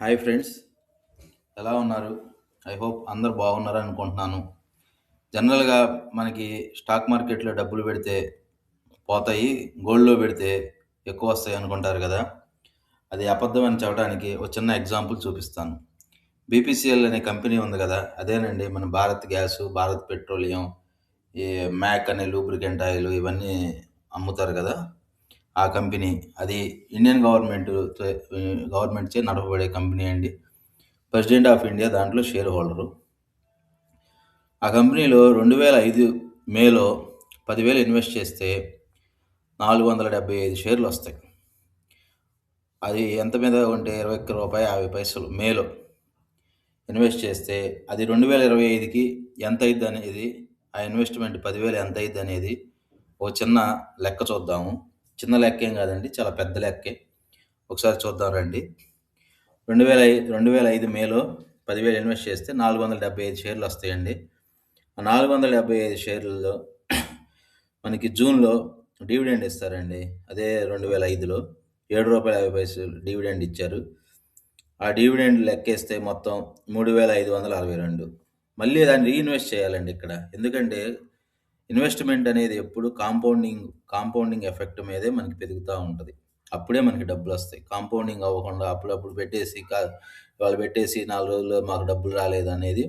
Hi friends, ఎలా ఉన్నారు? I hope అందరూ బాగున్నారు అనుకుంటున్నాను. జనరల్‌గా మనకి స్టాక్ మార్కెట్‌లో డబ్బులు పెడితే పోతాయి, గోల్డ్‌లో పెడితే ఎక్కువొస్తాయి అనుకుంటారు కదా! అది అబద్ధం అని చెప్పడానికి ఒక చిన్న ఎగ్జాంపుల్ చూపిస్తాను. బీపీసీఎల్ అనే కంపెనీ ఉంది కదా! అదేనండి మన భారత్ గ్యాసు, భారత్ పెట్రోలియం, ఈ మ్యాక్ అనే లూబ్రికెంట్ ఆయిల్ ఇవన్నీ అమ్ముతారు కదా! ఆ కంపెనీ. అది ఇండియన్ గవర్నమెంట్‌చే నడపబడే కంపెనీ అండి. ప్రెసిడెంట్ ఆఫ్ ఇండియా దాంట్లో షేర్ హోల్డరు. ఆ కంపెనీలో 2005 మేలో 10,000 ఇన్వెస్ట్ చేస్తే 475 షేర్లొస్తాయి. అది ఎంత మీద ఉంటే రూ. 21.50 మేలో ఇన్వెస్ట్ చేస్తే అది 2025కి ఎంతయిద్దనేది, ఆ ఇన్వెస్ట్‌మెంట్ 10,000 ఎంతయిద్దనేది ఒక చిన్న లెక్క చూద్దాము. చిన్న లెక్కేం కాదండి, చాలా పెద్ద లెక్కే. ఒకసారి చూద్దాం రండి. 2005 మేలో 10,000 ఇన్వెస్ట్ చేస్తే 475 షేర్లొస్తాయండి. ఆ 475 షేర్లలో మనకి జూన్‌లో డివిడెండ్ ఇస్తారండి. అదే 2005లో రూ. 7.50 డివిడెండ్ ఇచ్చారు. ఆ డివిడెండ్ లెక్కేస్తే మొత్తం 3,562. మళ్ళీ దాన్ని రీఇన్వెస్ట్ చేయాలండి ఇక్కడ. ఎందుకంటే ఇన్వెస్ట్‌మెంట్ అనేది ఎప్పుడు కాంపౌండింగ్ ఎఫెక్ట్ మీదే మనకి పెరుగుతా ఉంటది. అప్పుడే మనకి డబ్బులొస్తాయి. కాంపౌండింగ్ అవ్వకుండా అప్పుడప్పుడు పెట్టేసి ఇవాళ పెట్టేసి 4 రోజుల్లో మాకు డబ్బులు రాలేదనేది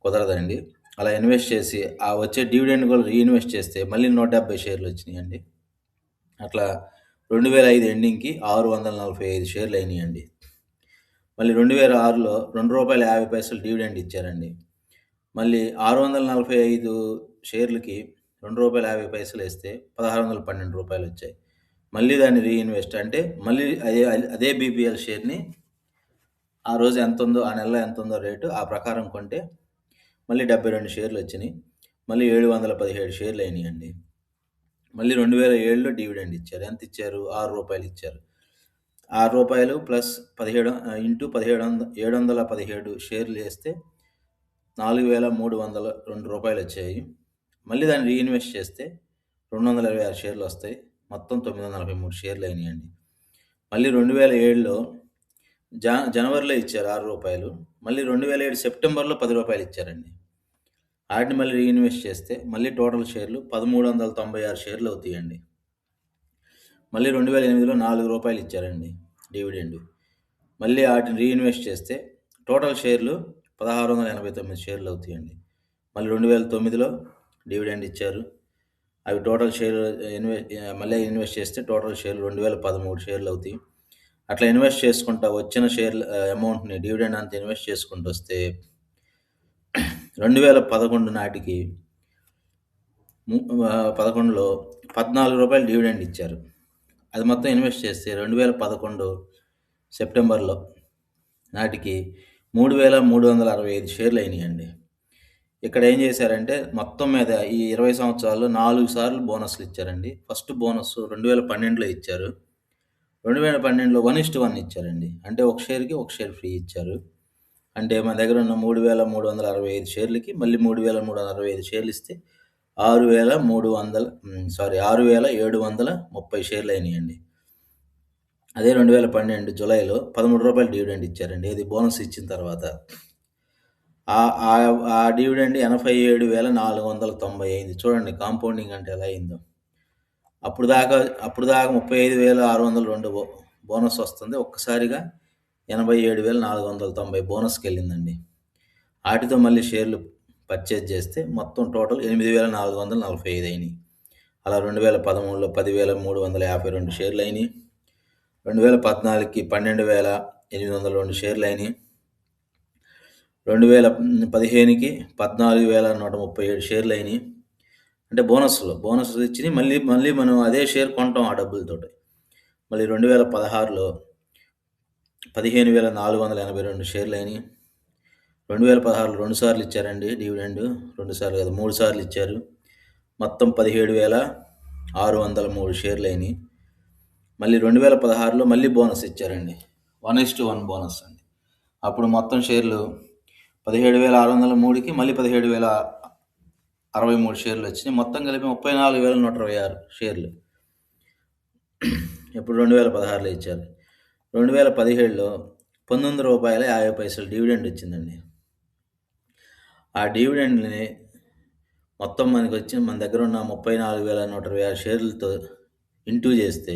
కుదరదండి. అలా ఇన్వెస్ట్ చేసి ఆ వచ్చే డివిడెండ్ కూడా రీఇన్వెస్ట్ చేస్తే మళ్ళీ 170 షేర్లొచ్చినియండి. అట్లా 2005 ఎండింగ్‌కి 645 షేర్లయినియండి. మళ్ళీ 2006లో రూ. 2.50 డివిడెండ్ ఇచ్చారండి. మళ్ళీ 645 షేర్లకి రూ. 2.50 ఏస్తే రూ. 1,612 వచ్చాయి. మళ్ళీ దాన్ని రీఇన్వెస్ట్ అంటే మళ్ళీ అదే బీపీఎల్ షేర్‌ని ఆ రోజు ఎంతుందో, ఆ నెలలో ఎంతుందో రేటు ఆ ప్రకారం కొంటే మళ్ళీ 72 షేర్లొచ్చినియి. మళ్ళీ 717 షేర్లయినియండి. మళ్ళీ 2007లో డివిడెండ్ ఇచ్చారు. ఎంతిచ్చారు? రూ. 6 ఇచ్చారు. రూ. 6 ప్లస్ 17 ఇంటూ 717 షేర్లేస్తే రూ. 4,302 వచ్చాయి. మళ్ళీ దాన్ని రీఇన్వెస్ట్ చేస్తే 226 షేర్లొస్తాయి. మొత్తం 943 షేర్లయినియండి. మళ్ళీ 2007లో జనవరిలో ఇచ్చారు రూ. 6. మళ్ళీ 2007 సెప్టెంబర్‌లో రూ. 10 ఇచ్చారండి. ఆటిని మళ్ళీ రీఇన్వెస్ట్ చేస్తే మళ్ళీ టోటల్ షేర్లు 1,396 షేర్లవుతాయండి. మళ్ళీ 2008లో రూ. 4 ఇచ్చారండి డివిడెండ్. మళ్ళీ ఆటిని రీఇన్వెస్ట్ చేస్తే టోటల్ షేర్లు 1,689 షేర్లవుతాయండి. మళ్ళీ 2009లో డివిడెండ్ ఇచ్చారు. అవి టోటల్ షేర్లు మళ్ళీ ఇన్వెస్ట్ చేస్తే టోటల్ షేర్లు 2,013 షేర్లవుతాయి. అట్లా ఇన్వెస్ట్ చేసుకుంటా వచ్చిన షేర్ల అమౌంట్‌ని డివిడెండ్ అంతా ఇన్వెస్ట్ చేసుకుంటూ వస్తే 2011 నాటికి 11లో రూ. 14 డివిడెండ్ ఇచ్చారు. అది మొత్తం ఇన్వెస్ట్ చేస్తే 2011 సెప్టెంబర్‌లో నాటికి 3,365 షేర్లయినియండి. ఇక్కడ ఏం చేశారంటే మొత్తం మీద ఈ 20 సంవత్సరాల్లో 4 సార్లు బోనస్‌లు ఇచ్చారండి. ఫస్ట్ బోనస్ 2012లో ఇచ్చారు. 2012లో 1:1 ఇచ్చారండి. అంటే ఒక షేర్‌కి ఒక షేర్ ఫ్రీ ఇచ్చారు. అంటే మన దగ్గర ఉన్న 3,365 షేర్లకి మళ్ళీ 3,365 షేర్లు ఇస్తే 6,730 షేర్లయినియండి. అదే 2012 జులైలో రూ. 13 డివిడెండ్ ఇచ్చారండి. ఇది బోనస్ ఇచ్చిన తర్వాత. ఆ డివిడెండ్ 87,490 అయింది. చూడండి కాంపౌండింగ్ అంటే ఎలా అయిందో. అప్పటిదాకా 35,602 బోనస్ వస్తుంది. ఒక్కసారిగా 87,490 బోనస్‌కెళ్ళిందండి. ఆటితో మళ్ళీ షేర్లు పర్చేజ్ చేస్తే మొత్తం టోటల్ 8,445 అయినియి. అలా 2013లో 10,352 షేర్లయినియి. 2014కి 12,802 షేర్లయినియి. 2015కి 14,137 షేర్లయినియి. అంటే బోనస్ ఇచ్చినియి. మళ్ళీ మనం అదే షేర్ కొంటాం ఆ డబ్బులతోటి. మళ్ళీ 2016లో 15,482 షేర్లయినియి. 2016లో 2 సార్లు ఇచ్చారండి డివిడెండ్. 2 సార్లు కాదు, 3 సార్లు ఇచ్చారు. మొత్తం 17,603 షేర్లయినియి. మళ్ళీ 2016లో మళ్ళీ బోనస్ ఇచ్చారండి. 1:1 బోనస్ అండి. అప్పుడు మొత్తం షేర్లు 17,603కి మళ్ళీ 17,063 షేర్లు వచ్చినాయి. మొత్తం కలిపి 34,126 షేర్లు. ఇప్పుడు 2016లో ఇచ్చారు. 2017లో రూ. 19.50 డివిడెండ్ వచ్చిందండి. ఆ డివిడెండ్‌ని మొత్తం మన దగ్గర ఉన్న 34,126 షేర్లతో ఇంటూ చేస్తే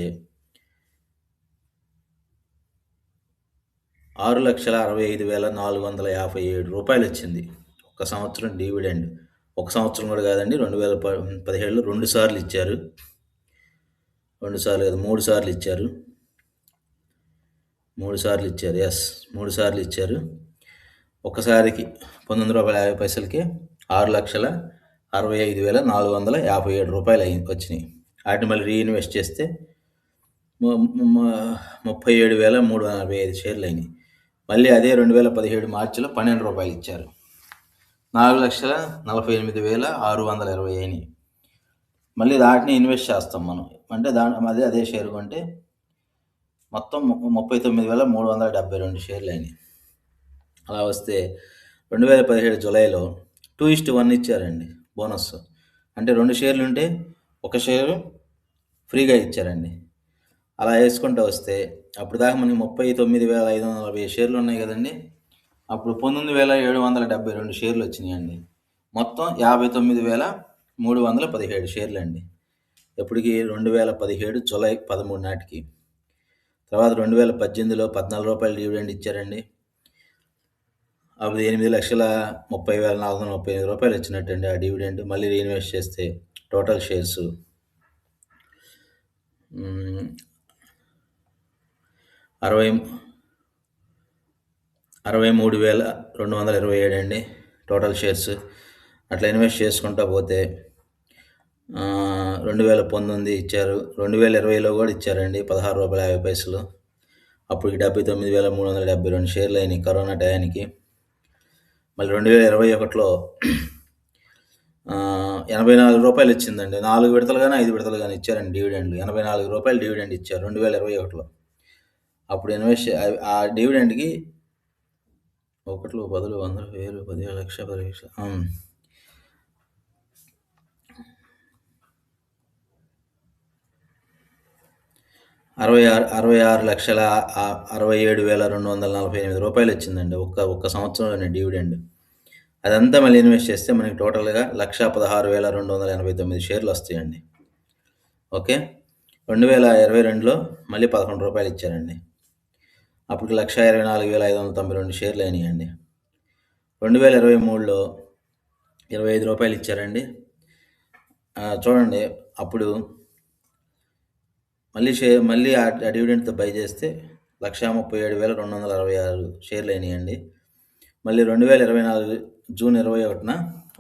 రూ. 6,65,457 వచ్చింది. ఒక సంవత్సరం డివిడెండ్. ఒక సంవత్సరం కూడా కాదండి. 2017లో 2 సార్లు ఇచ్చారు. 2 సార్లు కాదు, 3 సార్లు ఇచ్చారు. 3 సార్లు ఇచ్చారు. యెస్, 3 సార్లు ఇచ్చారు. ఒక్కసారికి రూ. 19.50కి రూ. 6,65,457 వచ్చినాయి. వాటిని మళ్ళీ రీఇన్వెస్ట్ చేస్తే 37,345 షేర్లు అయినాయి. మళ్ళీ అదే 2017 మార్చిలో రూ. 12 ఇచ్చారు. 4,48,620 అయినాయి. మళ్ళీ దాటిని ఇన్వెస్ట్ చేస్తాం మనం. అంటే అదే షేర్ కొంటే మొత్తం 39,372 షేర్లు అయినాయి. అలా వస్తే 2017 జూలైలో 2:1 ఇచ్చారండి బోనస్. అంటే 2 షేర్లు ఉంటే 1 షేరు ఫ్రీగా ఇచ్చారండి. అలా వేసుకుంటూ వస్తే అప్పుడు దాకా మనకి 39,540 షేర్లు ఉన్నాయి కదండి. అప్పుడు 19,772 షేర్లు వచ్చినాయండి. మొత్తం 59,317 షేర్లు అండి. ఎప్పటికి 2017 జూలై 13 నాటికి. తర్వాత 2018లో రూ. 14 డివిడెండ్ ఇచ్చారండి. అప్పుడు 8,30,30,438 వచ్చినట్టండి ఆ డివిడెండ్. మళ్ళీ రీఇన్వెస్ట్ చేస్తే టోటల్ షేర్స్ 63,227 అండి టోటల్ షేర్స్. అట్లా ఇన్వెస్ట్ చేసుకుంటా పోతే 2019 ఇచ్చారు. 2020లో కూడా ఇచ్చారండి రూ. 16.50. అప్పటికి 79,372 షేర్లు అయినాయి కరోనా టయానికి. మళ్ళీ 2021లో రూ. 84 వచ్చిందండి. 4 విడతలు కానీ 5 విడతలు కానీ ఇచ్చారండి డివిడెండ్. రూ. 84 డివిడెండ్ ఇచ్చారు 2021లో. అప్పుడు ఇన్వెస్ట్ ఆ డివిడెండ్కి 1, 10, 100, 1000, 10,000, లక్ష, 10 లక్షలు 66,67,248 వచ్చిందండి ఒక్క సంవత్సరంలోనే డివిడెండ్. అదంతా మళ్ళీ ఇన్వెస్ట్ చేస్తే మనకి టోటల్గా 1,16,289 షేర్లు వస్తాయండి. ఓకే. 2022లో మళ్ళీ రూ. 11 ఇచ్చారండి. అప్పటికి 1,24,592 షేర్లు అయినాయండి. 2023లో రూ. 25 ఇచ్చారండి. చూడండి అప్పుడు మళ్ళీ ఆ డివిడెండ్తో బై చేస్తే 1,37,266 షేర్లు అయినాయండి. మళ్ళీ 2024 జూన్ 21న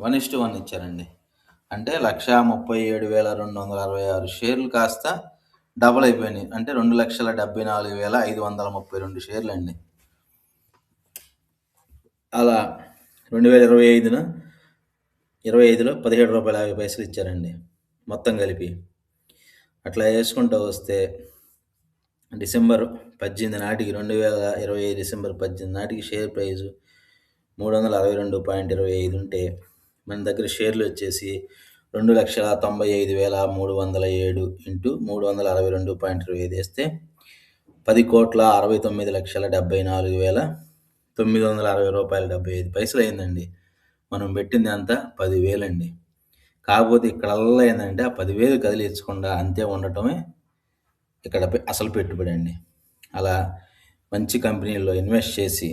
1:1 ఇచ్చారండి. అంటే 1,37,266 షేర్లు కాస్త డబుల్ అయిపోయినాయి. అంటే 2,74,532 షేర్లు అండి. అలా 2025లో రూ. 17.50 ఇచ్చారండి మొత్తం కలిపి. అట్లా వేసుకుంటూ వస్తే డిసెంబర్ 18 నాటికి 2025 డిసెంబర్ 18 నాటికి షేర్ ప్రైజు 362.25 ఉంటే మన దగ్గర షేర్లు వచ్చేసి 2,95,307 ఇంటూ 362.25 వేస్తే 10,69,74,960 అయిందండి. మనం పెట్టింది అంత 10,000 అండి. కాకపోతే ఇక్కడల్లా ఏంటంటే ఆ 10,000 కదిలించకుండా అంతే ఉండటమే ఇక్కడ అసలు పెట్టుబడి అండి. అలా మంచి కంపెనీల్లో ఇన్వెస్ట్ చేసి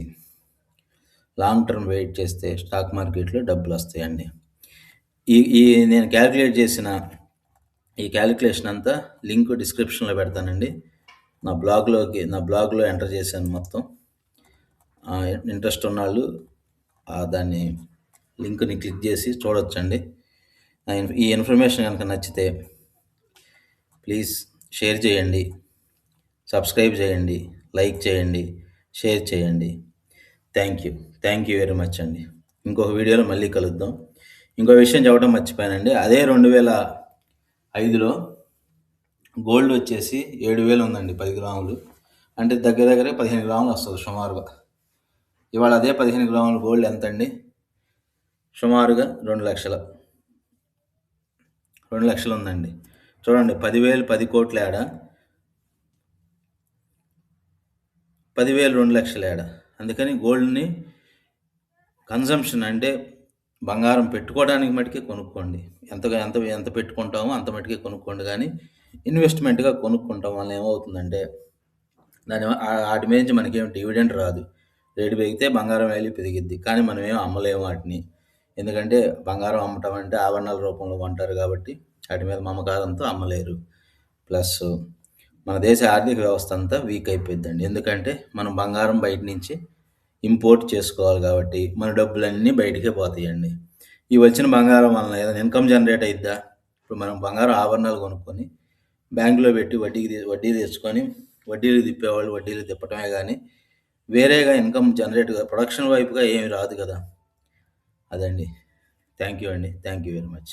లాంగ్ టర్మ్ వెయిట్ చేస్తే స్టాక్ మార్కెట్లో డబ్బులు వస్తాయండి. ఈ నేను క్యాలిక్యులేట్ చేసిన ఈ క్యాలిక్యులేషన్ అంతా లింక్ డిస్క్రిప్షన్లో పెడతానండి. నా బ్లాగ్లో ఎంటర్ చేశాను మొత్తం. ఇంట్రెస్ట్ ఉన్నవాళ్ళు దాన్ని లింక్ని క్లిక్ చేసి చూడొచ్చండి. ఈ ఇన్ఫర్మేషన్ కనుక నచ్చితే ప్లీజ్ షేర్ చేయండి, సబ్స్క్రైబ్ చేయండి, లైక్ చేయండి, షేర్ చేయండి. థ్యాంక్ యూ వెరీ మచ్ అండి. ఇంకొక వీడియోలో మళ్ళీ కలుద్దాం. ఇంకో విషయం చెప్పడం మర్చిపోయానండి. అదే 2005లో గోల్డ్ వచ్చేసి 7,000 ఉందండి 10 గ్రాములు. అంటే దగ్గర 15 గ్రాములు వస్తుంది సుమారుగా. ఇవాళ అదే 15 గ్రాముల గోల్డ్ ఎంత అండి? సుమారుగా 2 లక్షలు ఉందండి. చూడండి 10,000 10 కోట్ల ఏడా 10,000 2,00,000 ఏడ. అందుకని గోల్డ్‌ని కన్జంప్షన్ అంటే బంగారం పెట్టుకోవడానికి మటుకే కొనుక్కోండి. ఎంత ఎంత పెట్టుకుంటామో అంత మటుకే కొనుక్కోండి గానీ, ఇన్వెస్ట్‌మెంట్‌గా కొనుక్కుంటాం వల్ల ఏమవుతుందంటే, ఆటి మీద నుంచి మనకేం డివిడెండ్ రాదు. రేటు పెరిగితే బంగారం వాల్యూ పెరిగిద్ది. కానీ మనమేం అమ్మలేము ఆటిని. ఎందుకంటే బంగారం అమ్మటం అంటే ఆభరణాల రూపంలో కొంటారు కాబట్టి, ఆటి మీద మమకారంతో అమ్మలేరు. ప్లస్ మన దేశ ఆర్థిక వ్యవస్థ అంతా వీక్ అయిపోయిద్దండి. ఎందుకంటే మనం బంగారం బయట నుంచి ఇంపోర్ట్ చేసుకోవాలి కాబట్టి మన డబ్బులన్నీ బయటికే పోతాయండి. ఈ వచ్చిన బంగారం వలన ఏదైనా ఇన్కమ్ జనరేట్ అయిద్దా? ఇప్పుడు మనం బంగారం ఆభరణాలు కొనుక్కొని బ్యాంకులో పెట్టి వడ్డీ తెచ్చుకొని వడ్డీలు తిప్పేవాళ్ళు వడ్డీలు తిప్పటమే కానీ వేరేగా ఇన్కమ్ జనరేట్‌గా ప్రొడక్షన్ వైపుగా ఏమి రాదు కదా! అదండి. థ్యాంక్ యూ అండి. Thank you very much.